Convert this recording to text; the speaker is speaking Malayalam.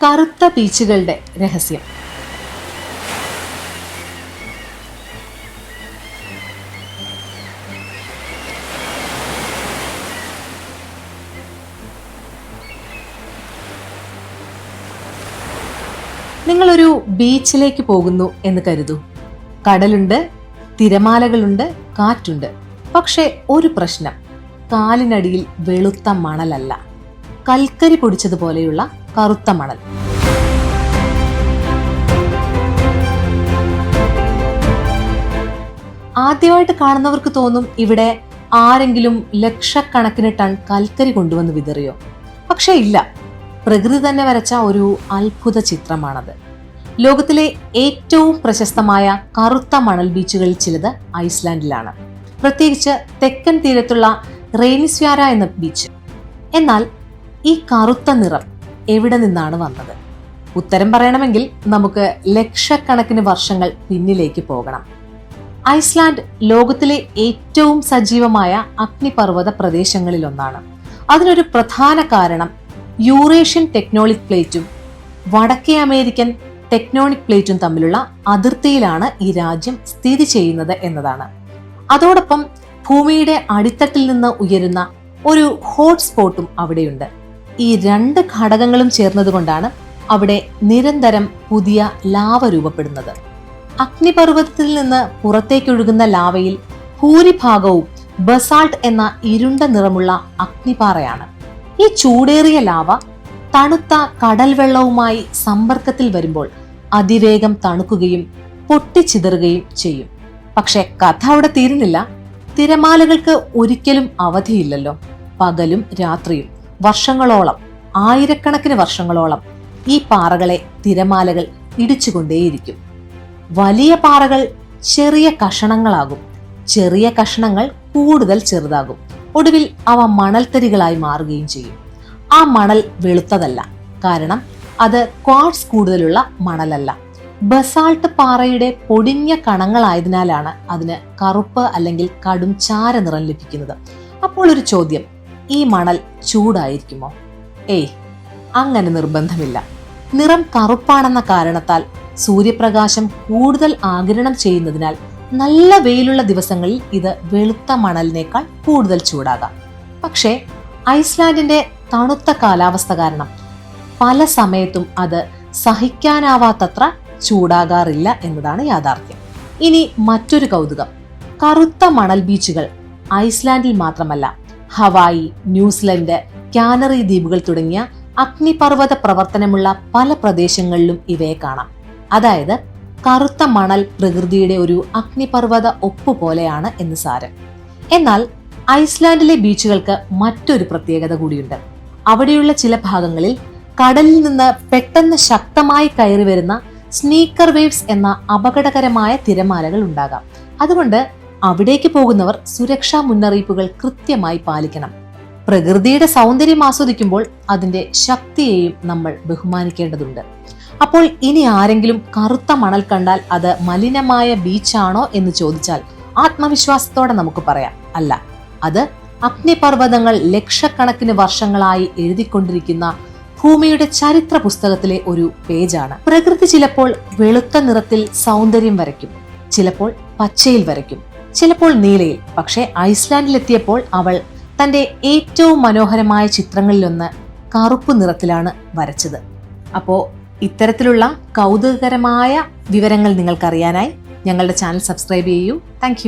കറുത്ത ബീച്ചുകളുടെ രഹസ്യം. നിങ്ങളൊരു ബീച്ചിലേക്ക് പോകുന്നു എന്ന് കരുതൂ. കടലുണ്ട്, തിരമാലകളുണ്ട്, കാറ്റുണ്ട്. പക്ഷെ ഒരു പ്രശ്നം, കാലിനടിയിൽ വെളുത്ത മണലല്ല, കൽക്കരി പൊടിച്ചതുപോലെയുള്ള കറുത്ത മണൽ. ആദ്യമായിട്ട് കാണുന്നവർക്ക് തോന്നും ഇവിടെ ആരെങ്കിലും ലക്ഷക്കണക്കിന് ടൺ കൽക്കരി കൊണ്ടുവന്ന് വിതറിയോ. പക്ഷെ ഇല്ല, പ്രകൃതി തന്നെ വരച്ച ഒരു അത്ഭുത ചിത്രമാണത്. ലോകത്തിലെ ഏറ്റവും പ്രശസ്തമായ കറുത്ത മണൽ ബീച്ചുകളിൽ ചിലത് ഐസ്ലാൻഡിലാണ്, പ്രത്യേകിച്ച് തെക്കൻ തീരത്തുള്ള റെയ്നിസ്വ്യാര എന്ന ബീച്ച്. എന്നാൽ ഈ കറുത്ത നിറം എവിടെ നിന്നാണ് വന്നത്? ഉത്തരം പറയണമെങ്കിൽ നമുക്ക് ലക്ഷക്കണക്കിന് വർഷങ്ങൾ പിന്നിലേക്ക് പോകണം. ഐസ്ലാൻഡ് ലോകത്തിലെ ഏറ്റവും സജീവമായ അഗ്നിപർവ്വത പ്രദേശങ്ങളിലൊന്നാണ്. അതിനൊരു പ്രധാന കാരണം യൂറേഷ്യൻ ടെക്ടോണിക് പ്ലേറ്റും വടക്കേ അമേരിക്കൻ ടെക്ടോണിക് പ്ലേറ്റും തമ്മിലുള്ള അതിർത്തിയിലാണ് ഈ രാജ്യം സ്ഥിതി ചെയ്യുന്നത് എന്നതാണ്. അതോടൊപ്പം ഭൂമിയുടെ അടിത്തട്ടിൽ നിന്ന് ഉയരുന്ന ഒരു ഹോട്ട്സ്പോട്ടും അവിടെയുണ്ട്. ഈ രണ്ട് ഘടകങ്ങളും ചേർന്നതുകൊണ്ടാണ് അവിടെ നിരന്തരം പുതിയ ലാവ രൂപപ്പെടുന്നത്. അഗ്നിപർവ്വതത്തിൽ നിന്ന് പുറത്തേക്കൊഴുകുന്ന ലാവയിൽ ഭൂരിഭാഗവും ബസാൾട്ട് എന്ന ഇരുണ്ട നിറമുള്ള അഗ്നിപാറയാണ്. ഈ ചൂടേറിയ ലാവ തണുത്ത കടൽ വെള്ളവുമായി സമ്പർക്കത്തിൽ വരുമ്പോൾ അതിവേഗം തണുക്കുകയും പൊട്ടിച്ചിതറുകയും ചെയ്യും. പക്ഷെ കഥ അവിടെ തീരുന്നില്ല. തിരമാലകൾക്ക് ഒരിക്കലും അവധിയില്ലല്ലോ. പകലും രാത്രിയും വർഷങ്ങളോളം, ആയിരക്കണക്കിന് വർഷങ്ങളോളം ഈ പാറകളെ തിരമാലകൾ ഇടിച്ചുകൊണ്ടേയിരിക്കും. വലിയ പാറകൾ ചെറിയ കഷണങ്ങളാകും, ചെറിയ കഷണങ്ങൾ കൂടുതൽ ചെറുതാകും. ഒടുവിൽ അവ മണൽത്തരികളായി മാറുകയും ചെയ്യും. ആ മണൽ വെളുത്തതല്ല, കാരണം അത് ക്വാർട്സ് കൂടുതലുള്ള മണലല്ല. ബസാൾട്ട് പാറയുടെ പൊടിഞ്ഞ കണങ്ങളായതിനാലാണ് അതിന് കറുപ്പ് അല്ലെങ്കിൽ കടും ചാര നിറം ലഭിക്കുന്നത്. അപ്പോൾ ഒരു ചോദ്യം, ഈ മണൽ ചൂടായിരിക്കുമോ? ഏയ്, അങ്ങനെ നിർബന്ധമില്ല. നിറം കറുപ്പാണെന്ന കാരണത്താൽ സൂര്യപ്രകാശം കൂടുതൽ ആഗിരണം ചെയ്യുന്നതിനാൽ നല്ല വെയിലുള്ള ദിവസങ്ങളിൽ ഇത് വെളുത്ത മണലിനേക്കാൾ കൂടുതൽ ചൂടാകാം. പക്ഷേ ഐസ്ലാൻഡിന്റെ തണുത്ത കാലാവസ്ഥ കാരണം പല സമയത്തും അത് സഹിക്കാനാവാത്തത്ര ചൂടാകാറില്ല എന്നതാണ് യാഥാർത്ഥ്യം. ഇനി മറ്റൊരു കൗതുകം, കറുത്ത മണൽ ബീച്ചുകൾ ഐസ്ലാൻഡിൽ മാത്രമല്ല, ഹവായി, ന്യൂസിലൻഡ്, കാനറി ദ്വീപുകൾ തുടങ്ങിയ അഗ്നിപർവ്വത പ്രവർത്തനമുള്ള പല പ്രദേശങ്ങളിലും ഇവയെ കാണാം. അതായത് കറുത്ത മണൽ പ്രകൃതിയുടെ ഒരു അഗ്നിപർവ്വത ഒപ്പ് പോലെയാണ് എന്ന് സാരം. എന്നാൽ ഐസ്ലാൻഡിലെ ബീച്ചുകൾക്ക് മറ്റൊരു പ്രത്യേകത കൂടിയുണ്ട്. അവിടെയുള്ള ചില ഭാഗങ്ങളിൽ കടലിൽ നിന്ന് പെട്ടെന്ന് ശക്തമായി കയറി വരുന്ന സ്നീക്കർ വേവ്സ് എന്ന അപകടകരമായ തിരമാലകൾ ഉണ്ടാകാം. അതുകൊണ്ട് അവിടേക്ക് പോകുന്നവർ സുരക്ഷാ മുന്നറിയിപ്പുകൾ കൃത്യമായി പാലിക്കണം. പ്രകൃതിയുടെ സൗന്ദര്യം ആസ്വദിക്കുമ്പോൾ അതിന്റെ ശക്തിയെയും നമ്മൾ ബഹുമാനിക്കേണ്ടതുണ്ട്. അപ്പോൾ ഇനി ആരെങ്കിലും കറുത്ത മണൽ കണ്ടാൽ അത് മലിനമായ ബീച്ചാണോ എന്ന് ചോദിച്ചാൽ ആത്മവിശ്വാസത്തോടെ നമുക്ക് പറയാം, അല്ല, അത് അഗ്നിപർവ്വതങ്ങൾ ലക്ഷക്കണക്കിന് വർഷങ്ങളായി എഴുതിക്കൊണ്ടിരിക്കുന്ന ഭൂമിയുടെ ചരിത്ര പുസ്തകത്തിലെ ഒരു പേജാണ്. പ്രകൃതി ചിലപ്പോൾ വെളുത്ത നിറത്തിൽ സൗന്ദര്യം വരയ്ക്കും, ചിലപ്പോൾ പച്ചയിൽ വരയ്ക്കും, ചിലപ്പോൾ നീലയിൽ. പക്ഷേ ഐസ്ലാൻഡിലെത്തിയപ്പോൾ അവൾ തന്റെ ഏറ്റവും മനോഹരമായ ചിത്രങ്ങളിലൊന്ന് കറുപ്പ് നിറത്തിലാണ് വരച്ചത്. അപ്പോ ഇത്തരത്തിലുള്ള കൗതുകകരമായ വിവരങ്ങൾ നിങ്ങൾക്കറിയാനായി ഞങ്ങളുടെ ചാനൽ സബ്സ്ക്രൈബ് ചെയ്യൂ. താങ്ക്